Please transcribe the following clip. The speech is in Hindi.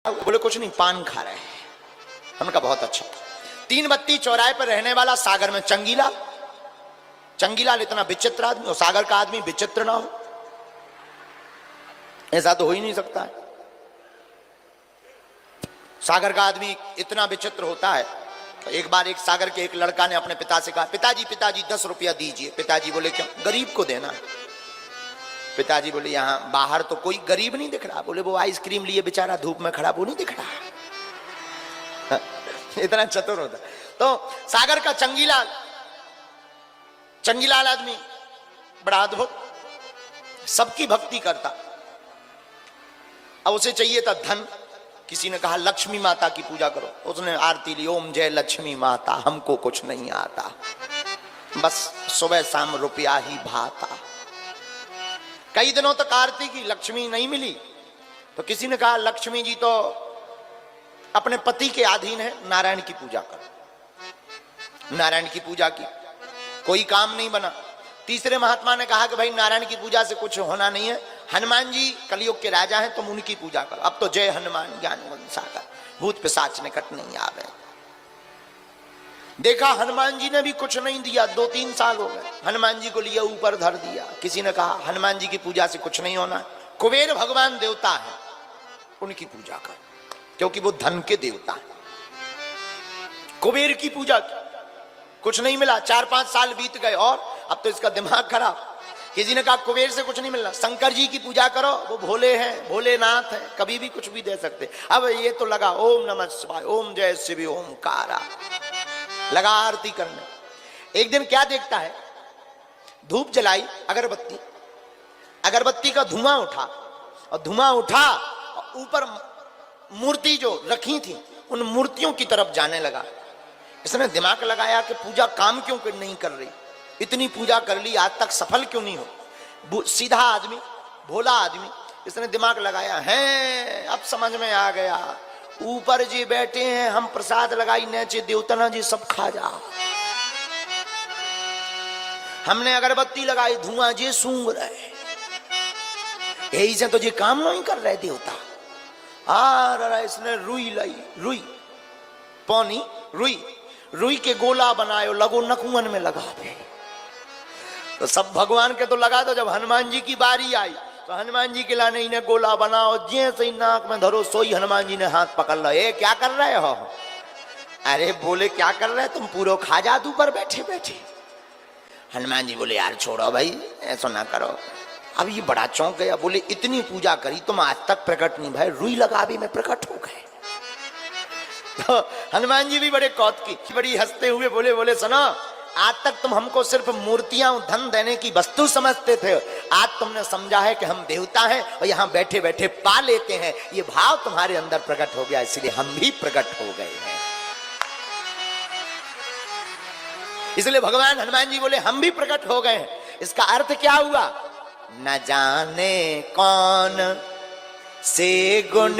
बोले कुछ नहीं, पान खा रहे हैं। हमने कहा बहुत अच्छा। 3 बत्ती चौराहे पर रहने वाला, सागर में चंगीला। चंगीलाल इतना विचित्र आदमी, और सागर का आदमी विचित्र ना हो, ऐसा तो हो ही नहीं सकता है। सागर का आदमी इतना विचित्र होता है। एक बार एक सागर के एक लड़का ने अपने पिता से कहा, पिताजी पिताजी 10 रुपया दीजिए। पिताजी बोले क्यों? गरीब को देना। पिताजी बोले यहां बाहर तो कोई गरीब नहीं दिख रहा। बोले वो आइसक्रीम लिए बेचारा धूप में खड़ा, वो नहीं दिख रहा। इतना चतुर होता। तो सागर का चंगीलाल आदमी बड़ा अद्भुत, सबकी भक्ति करता। अब उसे चाहिए था धन। किसी ने कहा लक्ष्मी माता की पूजा करो, उसने आरती ली, ओम जय लक्ष्मी माता, हमको कुछ नहीं आता, बस सुबह शाम रुपया ही भाता। कई दिनों तक आरती की, लक्ष्मी नहीं मिली। तो किसी ने कहा लक्ष्मी जी तो अपने पति के अधीन है, नारायण की पूजा करो। नारायण की पूजा की, कोई काम नहीं बना। तीसरे महात्मा ने कहा कि भाई नारायण की पूजा से कुछ होना नहीं है, हनुमान जी कलयुग के राजा हैं, तुम उनकी पूजा करो। अब तो जय हनुमान ज्ञान सागर, भूत पिशाच निकट नहीं आवे। देखा हनुमान जी ने भी कुछ नहीं दिया। 2-3 साल हो गए, हनुमान जी को लिया ऊपर धर दिया। किसी ने कहा हनुमान जी की पूजा से कुछ नहीं होना, कुबेर भगवान देवता है, उनकी पूजा कर, क्योंकि वो धन के देवता है। कुबेर की पूजा की, कुछ नहीं मिला। 4-5 साल बीत गए और अब तो इसका दिमाग खराब। किसी ने कहा कुबेर से कुछ नहीं मिलना, शंकर जी की पूजा करो, वो भोले हैं, भोलेनाथ हैं, कभी भी कुछ भी दे सकते। अब ये तो लगा ओम नमः शिवाय, ओम जय शिव ओमकारा, लगा आरती करने। एक दिन क्या देखता है, धूप जलाई, अगरबत्ती का धुआं उठा, और धुआं उठा ऊपर मूर्ति जो रखी थी उन मूर्तियों की तरफ जाने लगा। इसने दिमाग लगाया कि पूजा काम क्यों नहीं कर रही, इतनी पूजा कर ली आज तक सफल क्यों नहीं हो। सीधा आदमी, भोला आदमी, इसने दिमाग लगाया है, अब समझ में आ गया, ऊपर जी बैठे हैं, हम प्रसाद लगाई नीचे देवतना जी सब खा जा। हमने अगरबत्ती लगाई, धुआं जी सूंघ रहे, यही से तो जी काम नहीं कर रहे देवता। इसने रुई लाई, रुई पौनी रुई के गोला बनायो, लगो नकुअन में लगा दे। तो सब भगवान के तो लगा दो। जब हनुमान जी की बारी आई तो हनुमान जी के लाने इन्हें गोला बनाओ, जैसे ही नाक में धरो सोई हनुमान जी ने हाथ पकड़ लो। ए क्या कर रहे हो? अरे बोले क्या कर रहे तुम, पूरा खा जा तू पर बैठे बैठे। हनुमान जी बोले यार छोड़ो भाई, ऐसा ना करो। अब ये बड़ा चौंक गया, बोले इतनी पूजा करी तुम आज तक प्रकट नहीं भाई, रुई लगा भी मैं प्रकट हो गए। तो हनुमान जी भी बड़े कौतुकी, बड़ी हंसते हुए बोले सुनो, आज तक तुम हमको सिर्फ मूर्तियां धन देने की वस्तु समझते थे, आज तुमने समझा है कि हम देवता हैं और यहाँ बैठे बैठे पा लेते हैं। ये भाव तुम्हारे अंदर प्रकट हो गया, इसलिए हम भी प्रकट हो गए हैं। इसलिए भगवान हनुमान जी बोले हम भी प्रकट हो गए हैं। इसका अर्थ क्या हुआ? न जाने कौन से गुण